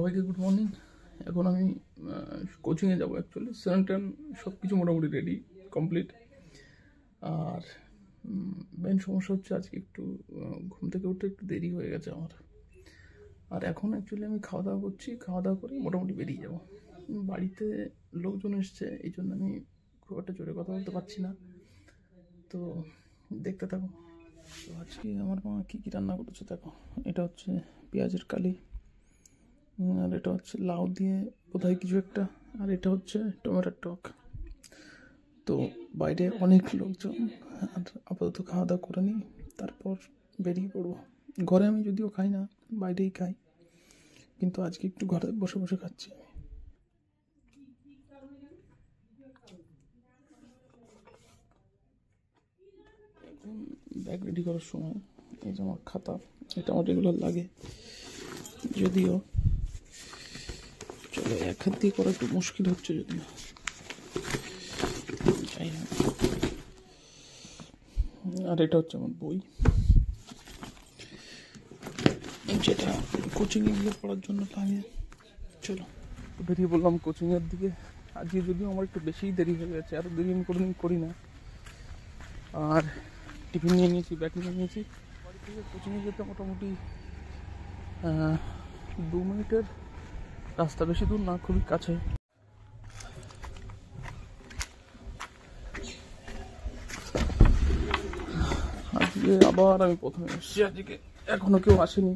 সবাইকে good morning. এখন আমি কোচিংয়ে যাবো। অ্যাকচুয়ালি স্নান টান সব কিছু মোটামুটি রেডি কমপ্লিট। আর মেন সমস্যা হচ্ছে আজকে একটু ঘুম থেকে উঠতে একটু দেরি হয়ে গেছে আমার। আর এখন অ্যাকচুয়ালি আমি খাওয়া দাওয়া করছি, খাওয়া দাওয়া করে মোটামুটি বেরিয়ে যাবো। বাড়িতে লোকজন এসছে, এই জন্য আমি খুব একটা জোরে কথা বলতে পারছি না, তো দেখতে থাকো। তো আজকে আমার মা কী কী রান্না করেছে দেখো। এটা হচ্ছে পেঁয়াজের কালি, আর এটা হচ্ছে লাউ দিয়ে বোধহয় কিছু একটা, আর এটা হচ্ছে টমেটোর টক। তো বাইরে অনেক লোকজন, আর আপাতত খাওয়া দাওয়া করে নিই, তারপর বেরিয়ে পড়বো। ঘরে আমি যদিও খাই না, বাইরেই খাই, কিন্তু আজকে একটু ঘরে বসে বসে খাচ্ছি। এখন ব্যাগ রেডি করার সময় এই যে আমার খাতা, এটা আমার রেগুলার লাগে, যদিও চলো এক হাত দিয়ে করা একটু মুশকিল হচ্ছে, যদিও যাই হোক। আর এটা হচ্ছে আমার বই, যেটা কোচিংয়ে গিয়ে পড়ার জন্য লাগে। চলো বেরিয়ে বললাম কোচিংয়ের দিকে। আজকে যদিও আমার একটু বেশিই দেরি হয়ে গেছে, আরও দেরি আমি কোনোদিন করি না। আর টিফিন নিয়ে নিয়েছি, ব্যাগ নিয়ে নিয়েছি। বাড়ি থেকে কোচিংয়ে যেতে মোটামুটি 2 মিনিটের রাস্তা, বেশি দূর না, খুবই কাছে। আজকে আবার আমি প্রথমে এসেছি, আজকে এখনো কেউ আসেনি।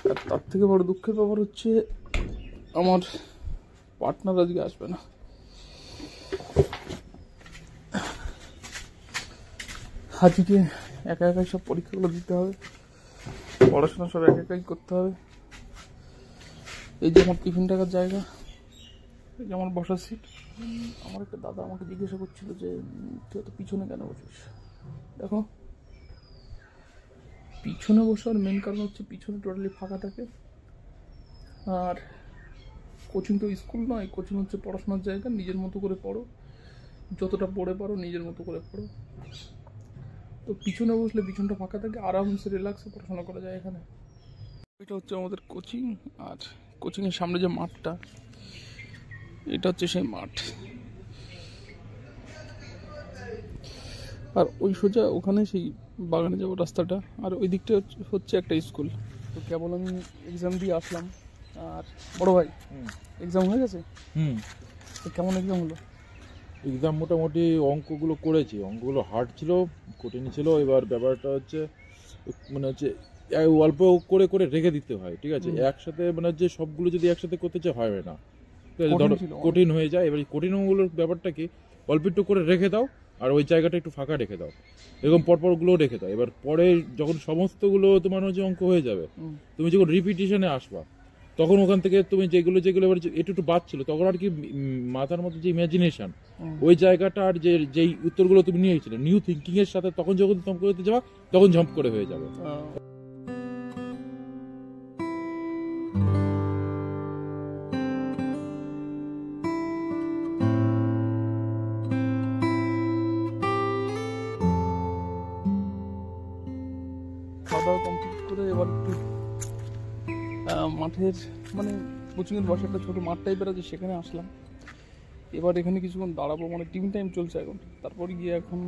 আর তার থেকে বড় দুঃখের ব্যাপার হচ্ছে আমার পার্টনার আজকে আসবে না। আজকে একা একাই সব পরীক্ষাগুলো দিতে হবে, পড়াশোনা সব একা একাই করতে হবে। এই যে আমার টিফিন টাকার জায়গা, এই যে আমার বসার সিট। আমার একটা দাদা আমাকে জিজ্ঞাসা করছিল যে তুই এত পিছনে কেন বসিস। দেখো, পিছনে বসার মেন কারণ হচ্ছে পিছনে টোটালি ফাঁকা থাকে। আর কোচিং তো স্কুল নয়, কোচিং হচ্ছে পড়াশোনার জায়গা। নিজের মতো করে পড়ো, যতটা পড়ে পারো নিজের মতো করে পড়ো। তো পিছনে বসলে পিছনটা ফাঁকা থাকে, আরামসে রিল্যাক্সে পড়াশোনা করা যায় এখানে। এটা হচ্ছে আমাদের কোচিং, আর কোচিংয়ের সামনে যে মাঠটা, এটা হচ্ছে সেই মাঠ। আর ওই সোজা ওখানে সেই বাগানে যাবো রাস্তাটা, আর ওই দিকটা হচ্ছে একটা স্কুল। তো কেবল আমি এক্সাম দিয়ে আসলাম। আর বড় ভাই, এক্সাম হয়ে গেছে? তো কেমন এক্সাম হলো? এক্সাম মোটামুটি অঙ্কগুলো করেছি, অঙ্কগুলো হার্ড ছিল, কঠিন ছিল। এবার ব্যাপারটা হচ্ছে মানে হচ্ছে অল্প করে করে রেখে দিতে হয়, ঠিক আছে? একসাথে মানে হচ্ছে সবগুলো যদি একসাথে করতে চাই হবে না, ধরো কঠিন হয়ে যায়। এবার কঠিনগুলোর ব্যাপারটা কি, অল্প একটু করে রেখে দাও, আর ওই জায়গাটা একটু ফাঁকা রেখে দাও, এরকম পরপরগুলোও রেখে দাও। এবার পরে যখন সমস্তগুলো তোমার হচ্ছে অঙ্ক হয়ে যাবে, তুমি যখন রিপিটিশনে আসবা, তখন ওখান থেকে তুমি যেগুলো এবার একটু বাদ ছিল, তখন আর কি মাথার মধ্যে যে ইমাজিনেশন, ওই জায়গাটা আর যেই উত্তরগুলো তুমি নিয়েছিলে নিউ থিঙ্কিং এর সাথে, তখন যখন তুমি করতে যাবা তখন ঝম্প করে হয়ে যাবে। খাওয়া দাওয়া কমপ্লিট করে এবার একটু মাঠের মানে কোচিংয়ের পাশে একটা ছোটো মাঠ টাইপের আছে, সেখানে আসলাম। এবার এখানে কিছুক্ষণ দাঁড়াবো, মানে টিফিন টাইম চলছে এখন। তারপর গিয়ে এখন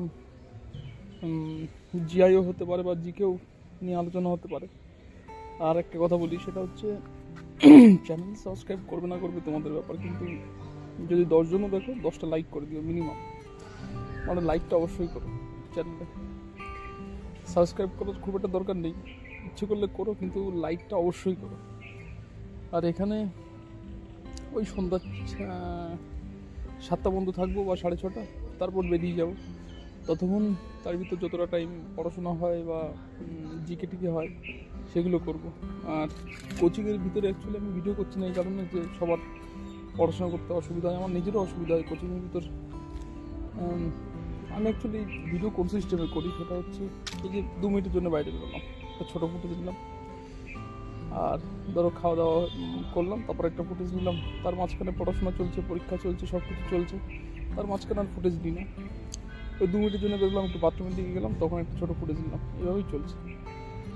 জিআইও হতে পারে বা জিকেও নিয়ে আলোচনা হতে পারে। আর একটা কথা বলি, সেটা হচ্ছে চ্যানেল সাবস্ক্রাইব করবে না করবে তোমাদের ব্যাপার, কিন্তু যদি 10 জনও দেখো 10টা লাইক করে দিও মিনিমাম। মানে লাইকটা অবশ্যই করো, চ্যানেলে সাবস্ক্রাইব করার খুব একটা দরকার নেই, ইচ্ছে করলে করো, কিন্তু লাইকটা অবশ্যই করো। আর এখানে ওই সন্ধ্যা 7টা পর্যন্ত থাকবো বা 6:30, তারপর বেরিয়ে যাবো। ততক্ষণ তার ভিতর যতটা টাইম পড়াশোনা হয় বা জিকে টিকে হয় সেগুলো করব। আর কোচিংয়ের ভিতরে অ্যাকচুয়ালি আমি ভিডিও করছি না এই কারণে যে সবার পড়াশোনা করতে অসুবিধা হয়, আমার নিজেরও অসুবিধা হয় কোচিংয়ের ভিতর। আমি অ্যাকচুয়ালি ভিডিও কোন সিস্টেমে করি, সেটা হচ্ছে এই যে 2 মিনিটের জন্য বাইরে বেরোলাম, একটা ছোটো ফুটেজ নিলাম, আর ধরো খাওয়া দাওয়া করলাম, তারপর একটা ফুটেজ নিলাম, তার মাঝখানে পড়াশোনা চলছে, পরীক্ষা চলছে, সব কিছু চলছে, তার মাঝখানে আর ফুটেজ নিই না। ওই 2 মিনিটের জন্য বেরোলাম, একটু বাথরুমের দিকে গেলাম, তখন একটা ছোটো ফুটেজ নিলাম, এভাবেই চলছে।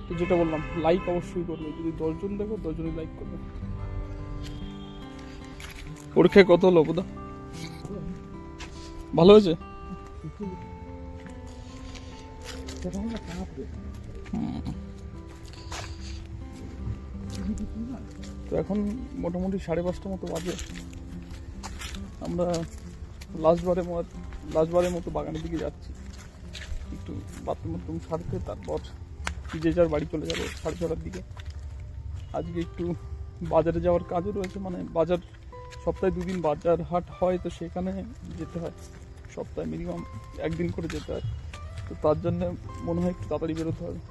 তো যেটা বললাম, লাইক অবশ্যই করবে। যদি 10 জন দেখো 10 জনই লাইক করবে। পরীক্ষায় কত হলো বুদা? ভালো হয়েছে? তো এখন মোটামুটি 5:30 মতো বাজে। আমরা লাস্টবারের মতো বাগানের দিকে যাচ্ছি, একটু বাথরুম সারতে, তারপর যে যার বাড়ি চলে যাবে 6:30টার দিকে। আজকে একটু বাজারে যাওয়ার কাজও রয়েছে, মানে বাজার সপ্তাহে 2 দিন বাজার হাট হয়, তো সেখানে যেতে হয়। সপ্তাহে মিনিমাম 1 দিন করে যেতে হয়, তো তার জন্য মনে হয় একটু তাড়াতাড়ি বেরোতে হবে।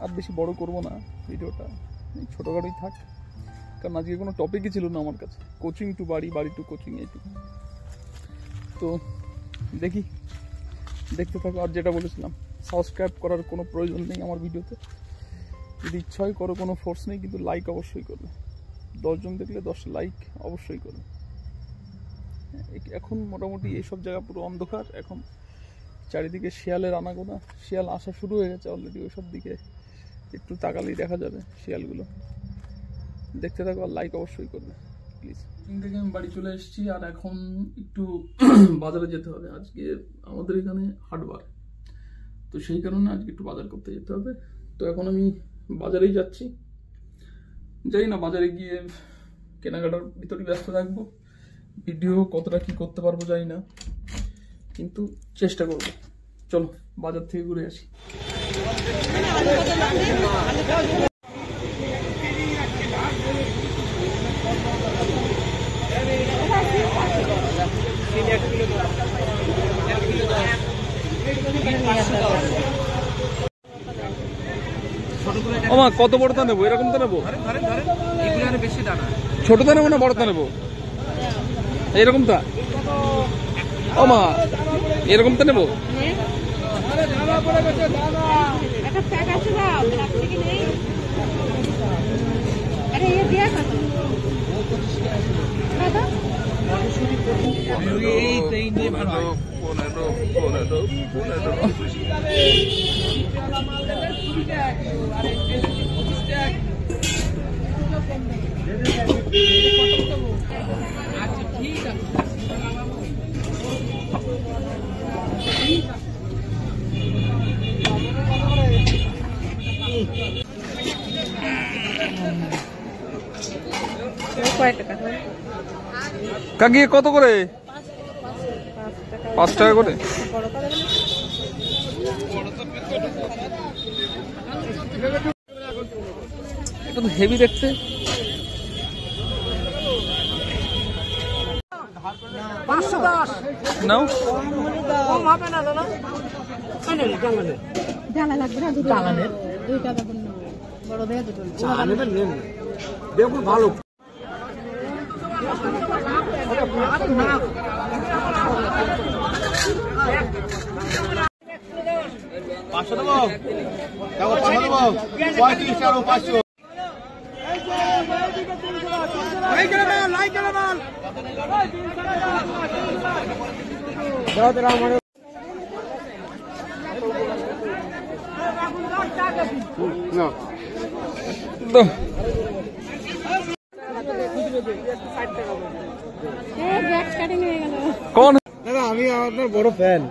আর বেশি বড় করব না ভিডিওটা, ছোটোখাটোই থাক, কারণ আজকে কোনো টপিকই ছিল না আমার কাছে। কোচিং টু বাড়ি, বাড়ি টু কোচিং, এইটুকু। তো দেখি, দেখতে থাকো। আর যেটা বলেছিলাম, সাবস্ক্রাইব করার কোনো প্রয়োজন নেই আমার ভিডিওতে, যদি ইচ্ছা হয় করো, কোনো ফোর্স নেই, কিন্তু লাইক অবশ্যই করবে। 10 জন দেখলে 10 লাইক অবশ্যই করবে। এখন মোটামুটি এইসব জায়গা পুরো অন্ধকার, এখন চারিদিকে শিয়ালের আনাগোনা, শিয়াল আসা শুরু হয়ে গেছে অলরেডি। ওইসব দিকে একটু তাকালেই দেখা যাবে শিয়ালগুলো। দেখতে থাকো আর লাইক অবশ্যই করবে প্লিজ। থেকে আমি বাড়ি চলে এসেছি, আর এখন একটু বাজারে যেতে হবে। আজকে আমাদের এখানে হাটবার, তো সেই কারণে আজকে একটু বাজার করতে যেতে হবে। তো এখন আমি বাজারেই যাচ্ছি। জানি না বাজারে গিয়ে কেনাকাটার ভিতরে ব্যস্ত থাকবো, ভিডিও কতটা কি করতে পারবো জানি না, কিন্তু চেষ্টা করবো। চলো বাজার থেকে ঘুরে আসি। ওমা, কত বড়টা নেবো? এরকমটা নেবো? ছোটটা নেবো না বড়টা নেবো? এরকমটা? ওমা, এরকমটা নেবো? কাকি কত করে? 5 টাকা করে। এটা তো হেভি দেখতে। নাও দেখুন ভালো। পাঁচশো দেবো, 35 টাকা 500। কোন? আমি আপনার বড় ফ্যান।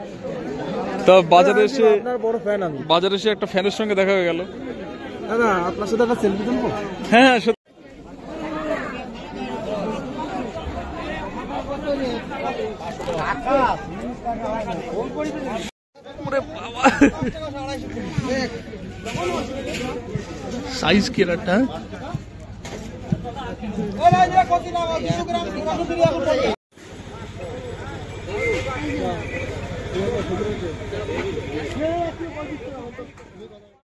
তো বাজারে এসে আপনার বড় ফ্যান আমি। বাজারে এসে একটা ফ্যানের সঙ্গে দেখা হয়ে গেল। দাদা আপনার সাথে একটা সেলফি তুলবো? হ্যাঁ হ্যাঁ, সাইজ কি একটা?